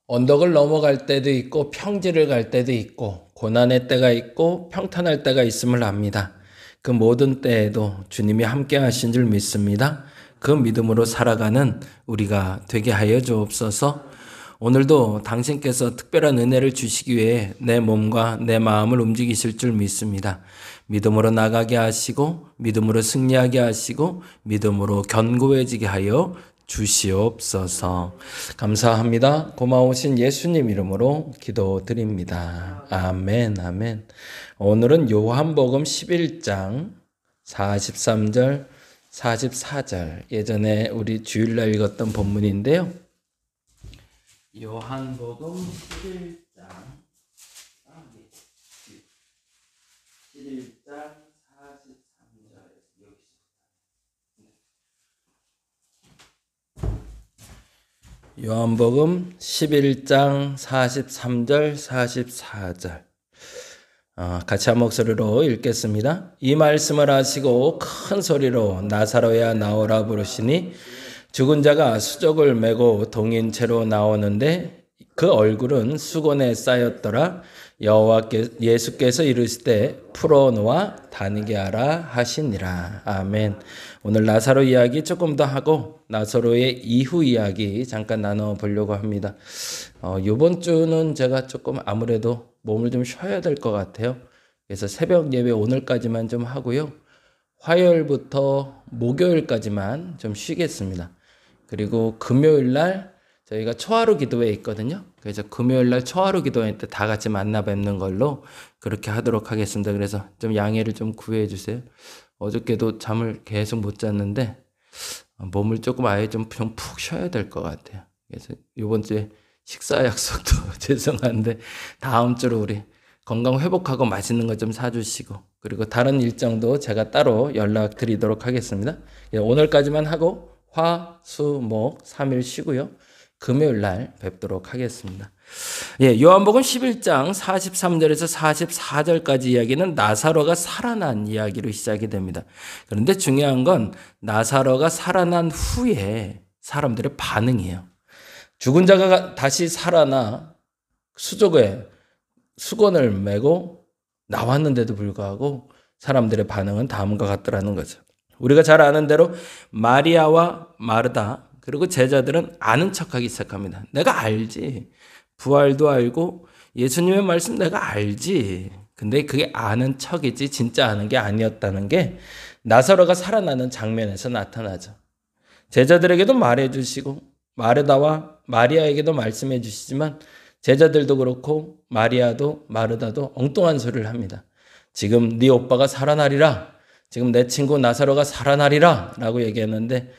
언덕을 넘어갈 때도 있고 평지를 갈 때도 있고 고난의 때가 있고 평탄할 때가 있음을 압니다. 그 모든 때에도 주님이 함께 하신 줄 믿습니다. 그 믿음으로 살아가는 우리가 되게 하여 주옵소서. 오늘도 당신께서 특별한 은혜를 주시기 위해 내 몸과 내 마음을 움직이실 줄 믿습니다. 믿음으로 나가게 하시고 믿음으로 승리하게 하시고 믿음으로 견고해지게 하여 주시옵소서. 감사합니다. 고마우신 예수님 이름으로 기도드립니다. 아멘, 아멘. 오늘은 요한복음 11장 43절, 44절 예전에 우리 주일날 읽었던 본문인데요. 요한복음 11장 43절 요한복음 11장 43절 44절 같이 한 목소리로 읽겠습니다. 이 말씀을 하시고 큰 소리로 나사로야 나오라 부르시니 죽은 자가 수족을 메고 동인 채로 나오는데 그 얼굴은 수건에 쌓였더라. 예수께서 이르시되 풀어놓아 다니게 하라 하시니라. 아멘. 오늘 나사로 이야기 조금 더 하고 나사로의 이후 이야기 잠깐 나눠보려고 합니다. 이번 주는 제가 조금 아무래도 몸을 좀 쉬어야 될 것 같아요. 그래서 새벽 예배 오늘까지만 좀 하고요. 화요일부터 목요일까지만 좀 쉬겠습니다. 그리고 금요일 날 저희가 초하루 기도회 있거든요. 그래서 금요일 날 초하루 기도회 때 다 같이 만나 뵙는 걸로 그렇게 하도록 하겠습니다. 그래서 좀 양해를 좀 구해 주세요. 어저께도 잠을 계속 못 잤는데 몸을 조금 아예 좀 푹 쉬어야 될 것 같아요. 그래서 이번 주에 식사 약속도 죄송한데 다음 주로 우리 건강 회복하고 맛있는 거 좀 사주시고 그리고 다른 일정도 제가 따로 연락드리도록 하겠습니다. 오늘까지만 하고 화, 수, 목 3일 쉬고요. 금요일 날 뵙도록 하겠습니다. 요한복음 11장 43절에서 44절까지 이야기는 나사로가 살아난 이야기로 시작이 됩니다. 그런데 중요한 건 나사로가 살아난 후에 사람들의 반응이에요. 죽은 자가 다시 살아나 수족에 수건을 메고 나왔는데도 불구하고 사람들의 반응은 다음과 같더라는 거죠. 우리가 잘 아는 대로 마리아와 마르다 그리고 제자들은 아는 척하기 시작합니다. 내가 알지. 부활도 알고 예수님의 말씀 내가 알지. 근데 그게 아는 척이지 진짜 아는 게 아니었다는 게 나사로가 살아나는 장면에서 나타나죠. 제자들에게도 말해주시고 마르다와 마리아에게도 말씀해 주시지만 제자들도 그렇고 마리아도 마르다도 엉뚱한 소리를 합니다. 지금 네 오빠가 살아나리라. 지금 내 친구 나사로가 살아나리라 라고 얘기했는데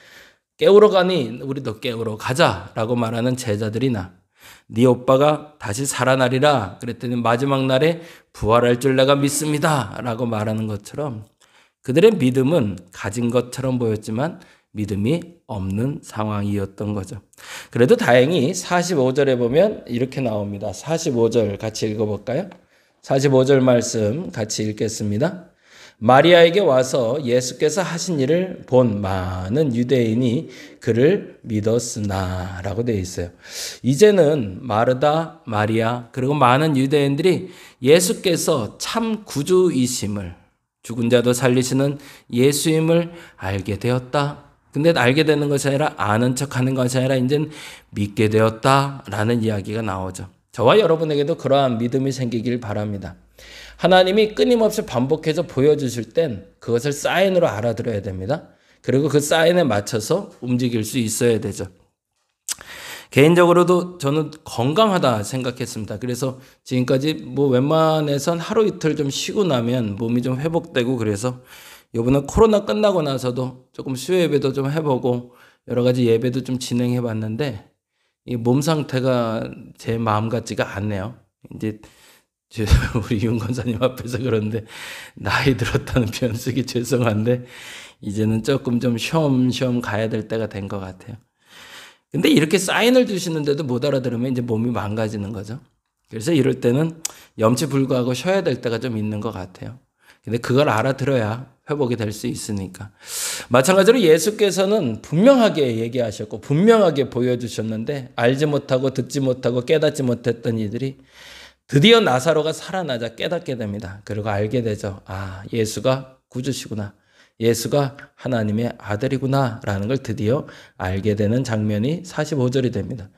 깨우러 가니 우리도 깨우러 가자 라고 말하는 제자들이나 네 오빠가 다시 살아나리라 그랬더니 마지막 날에 부활할 줄 내가 믿습니다 라고 말하는 것처럼 그들의 믿음은 가진 것처럼 보였지만 믿음이 없는 상황이었던 거죠. 그래도 다행히 45절에 보면 이렇게 나옵니다. 45절 같이 읽어볼까요? 45절 말씀 같이 읽겠습니다. 마리아에게 와서 예수께서 하신 일을 본 많은 유대인이 그를 믿었으나 라고 되어 있어요. 이제는 마르다, 마리아 그리고 많은 유대인들이 예수께서 참 구주이심을 죽은 자도 살리시는 예수임을 알게 되었다. 근데 알게 되는 것이 아니라 아는 척하는 것이 아니라 이제는 믿게 되었다라는 이야기가 나오죠. 저와 여러분에게도 그러한 믿음이 생기길 바랍니다. 하나님이 끊임없이 반복해서 보여주실 땐 그것을 사인으로 알아들어야 됩니다. 그리고 그 사인에 맞춰서 움직일 수 있어야 되죠. 개인적으로도 저는 건강하다 생각했습니다. 그래서 지금까지 웬만해선 하루 이틀 좀 쉬고 나면 몸이 좀 회복되고 그래서 이번에 코로나 끝나고 나서도 조금 수요 예배도 좀 해보고 여러 가지 예배도 좀 진행해 봤는데 이 몸 상태가 제 마음 같지가 않네요. 이제 우리 윤 권사님 앞에서 그런데 나이 들었다는 표현 쓰기 죄송한데 이제는 조금 좀 쉬엄쉬엄 가야 될 때가 된 것 같아요. 근데 이렇게 사인을 주시는데도 못 알아들으면 이제 몸이 망가지는 거죠. 그래서 이럴 때는 염치불구하고 쉬어야 될 때가 좀 있는 것 같아요. 근데 그걸 알아들어야 회복이 될 수 있으니까. 마찬가지로 예수께서는 분명하게 얘기하셨고 분명하게 보여주셨는데 알지 못하고 듣지 못하고 깨닫지 못했던 이들이 드디어 나사로가 살아나자 깨닫게 됩니다. 그리고 알게 되죠. 아, 예수가 구주시구나. 예수가 하나님의 아들이구나 라는 걸 드디어 알게 되는 장면이 45절이 됩니다.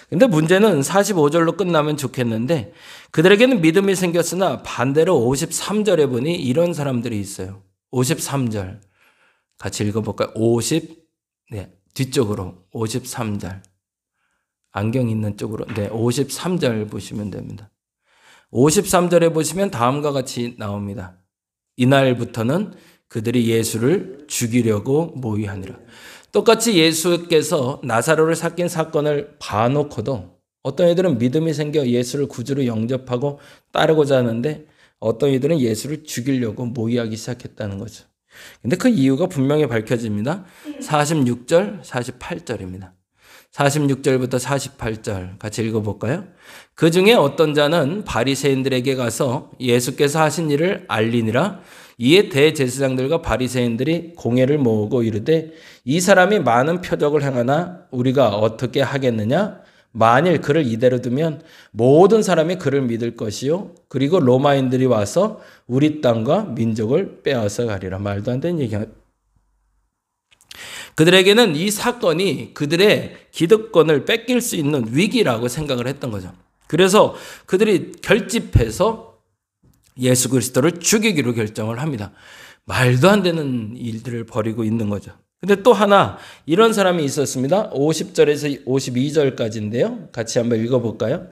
근데 문제는 45절로 끝나면 좋겠는데 그들에게는 믿음이 생겼으나 반대로 53절에 보니 이런 사람들이 있어요. 53절 같이 읽어볼까요? 뒤쪽으로 53절 안경 있는 쪽으로 53절 보시면 됩니다. 53절에 보시면 다음과 같이 나옵니다. 이날부터는 그들이 예수를 죽이려고 모의하니라. 똑같이 예수께서 나사로를 삭힌 사건을 봐놓고도 어떤 이들은 믿음이 생겨 예수를 구주로 영접하고 따르고자 하는데 어떤 이들은 예수를 죽이려고 모의하기 시작했다는 거죠. 근데 그 이유가 분명히 밝혀집니다. 46절, 48절입니다. 46절부터 48절 같이 읽어볼까요? 그 중에 어떤 자는 바리새인들에게 가서 예수께서 하신 일을 알리니라. 이에 대제사장들과 바리새인들이 공회를 모으고 이르되 이 사람이 많은 표적을 행하나 우리가 어떻게 하겠느냐? 만일 그를 이대로 두면 모든 사람이 그를 믿을 것이요 그리고 로마인들이 와서 우리 땅과 민족을 빼앗아 가리라. 말도 안 되는 얘기가. 그들에게는 이 사건이 그들의 기득권을 뺏길 수 있는 위기라고 생각을 했던 거죠. 그래서 그들이 결집해서 예수 그리스도를 죽이기로 결정을 합니다. 말도 안 되는 일들을 벌이고 있는 거죠. 근데 또 하나 이런 사람이 있었습니다. 50절에서 52절까지인데요. 같이 한번 읽어볼까요?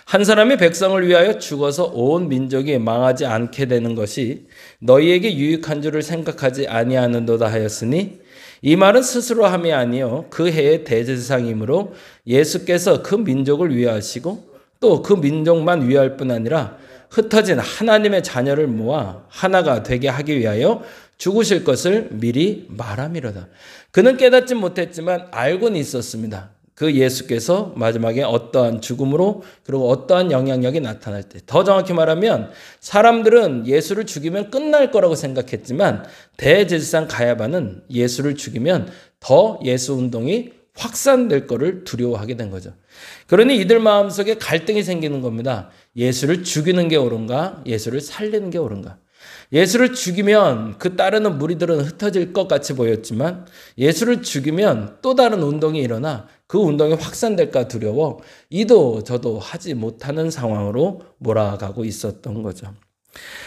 한 사람이 백성을 위하여 죽어서 온 민족이 망하지 않게 되는 것이 너희에게 유익한 줄을 생각하지 아니하는도다 하였으니 이 말은 스스로 함이 아니요 그 해의 대제사장이므로 예수께서 그 민족을 위하시고 또 그 민족만 위할 뿐 아니라 흩어진 하나님의 자녀를 모아 하나가 되게 하기 위하여 죽으실 것을 미리 말함이로다. 그는 깨닫지 못했지만 알고는 있었습니다. 그 예수께서 마지막에 어떠한 죽음으로 그리고 어떠한 영향력이 나타날 때, 더 정확히 말하면 사람들은 예수를 죽이면 끝날 거라고 생각했지만 대제사장 가야바는 예수를 죽이면 더 예수 운동이 확산될 거를 두려워하게 된 거죠. 그러니 이들 마음속에 갈등이 생기는 겁니다. 예수를 죽이는 게 옳은가? 예수를 살리는 게 옳은가? 예수를 죽이면 그 따르는 무리들은 흩어질 것 같이 보였지만 예수를 죽이면 또 다른 운동이 일어나 그 운동이 확산될까 두려워 이도 저도 하지 못하는 상황으로 몰아가고 있었던 거죠.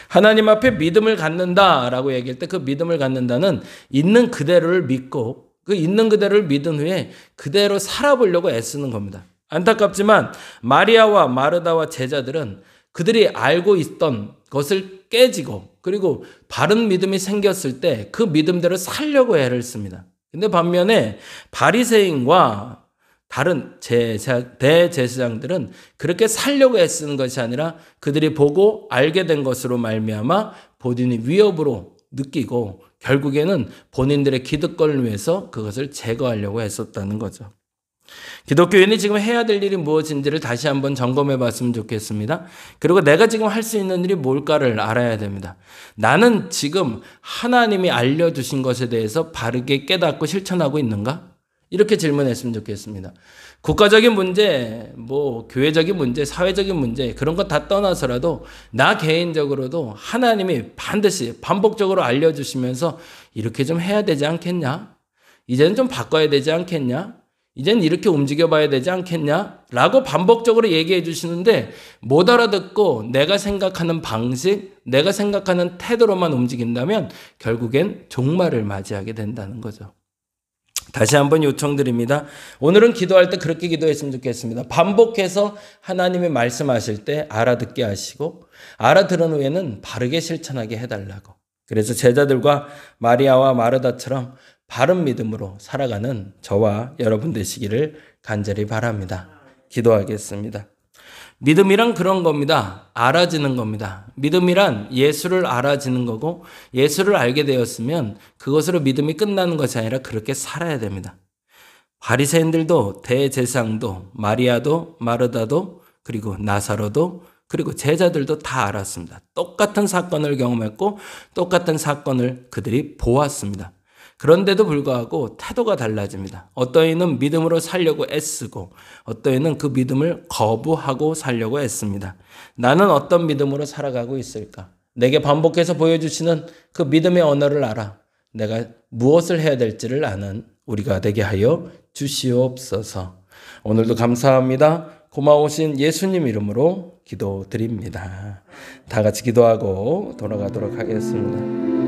하나님 앞에 믿음을 갖는다라고 얘기할 때 그 믿음을 갖는다는 있는 그대로를 믿고 그 있는 그대로를 믿은 후에 그대로 살아보려고 애쓰는 겁니다. 안타깝지만 마리아와 마르다와 제자들은 그들이 알고 있던 것을 깨지고 그리고 바른 믿음이 생겼을 때 그 믿음대로 살려고 애를 씁니다. 근데 반면에 바리새인과 다른 대제사장들은 그렇게 살려고 애쓰는 것이 아니라 그들이 보고 알게 된 것으로 말미암아 본인이 위협으로 느끼고 결국에는 본인들의 기득권을 위해서 그것을 제거하려고 했었다는 거죠. 기독교인이 지금 해야 될 일이 무엇인지를 다시 한번 점검해 봤으면 좋겠습니다. 그리고 내가 지금 할 수 있는 일이 뭘까를 알아야 됩니다. 나는 지금 하나님이 알려주신 것에 대해서 바르게 깨닫고 실천하고 있는가? 이렇게 질문했으면 좋겠습니다. 국가적인 문제, 교회적인 문제, 사회적인 문제 그런 거 다 떠나서라도 나 개인적으로도 하나님이 반드시 반복적으로 알려주시면서 이렇게 좀 해야 되지 않겠냐? 이제는 좀 바꿔야 되지 않겠냐? 이젠 이렇게 움직여봐야 되지 않겠냐? 라고 반복적으로 얘기해 주시는데 못 알아듣고 내가 생각하는 방식, 내가 생각하는 태도로만 움직인다면 결국엔 종말을 맞이하게 된다는 거죠. 다시 한번 요청드립니다. 오늘은 기도할 때 그렇게 기도했으면 좋겠습니다. 반복해서 하나님이 말씀하실 때 알아듣게 하시고 알아들은 후에는 바르게 실천하게 해달라고. 그래서 제자들과 마리아와 마르다처럼 바른 믿음으로 살아가는 저와 여러분 되시기를 간절히 바랍니다. 기도하겠습니다. 믿음이란 그런 겁니다. 알아지는 겁니다. 믿음이란 예수를 알아지는 거고 예수를 알게 되었으면 그것으로 믿음이 끝나는 것이 아니라 그렇게 살아야 됩니다. 바리새인들도 대제사장도 마리아도 마르다도 그리고 나사로도 그리고 제자들도 다 알았습니다. 똑같은 사건을 경험했고 똑같은 사건을 그들이 보았습니다. 그런데도 불구하고 태도가 달라집니다. 어떤 이는 믿음으로 살려고 애쓰고 어떤 이는 그 믿음을 거부하고 살려고 애씁니다. 나는 어떤 믿음으로 살아가고 있을까? 내게 반복해서 보여주시는 그 믿음의 언어를 알아. 내가 무엇을 해야 될지를 아는 우리가 되게 하여 주시옵소서. 오늘도 감사합니다. 고마우신 예수님 이름으로 기도드립니다. 다 같이 기도하고 돌아가도록 하겠습니다.